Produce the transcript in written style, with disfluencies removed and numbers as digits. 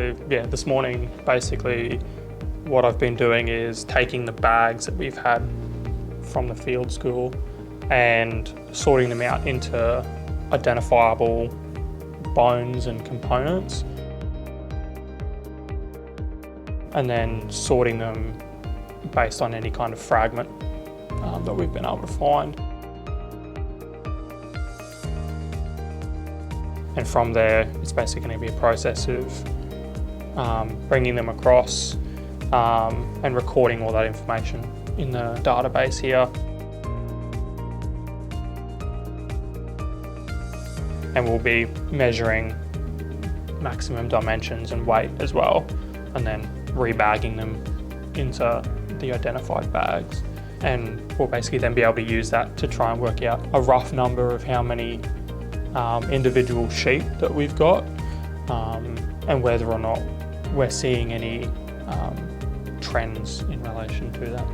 So yeah, this morning basically what I've been doing is taking the bags that we've had from the field school and sorting them out into identifiable bones and components, and then sorting them based on any kind of fragment that we've been able to find. And from there, it's basically going to be a process of bringing them across and recording all that information in the database here. And we'll be measuring maximum dimensions and weight as well, and then rebagging them into the identified bags. And we'll basically then be able to use that to try and work out a rough number of how many individual sheep that we've got, and whether or not we're seeing any trends in relation to that.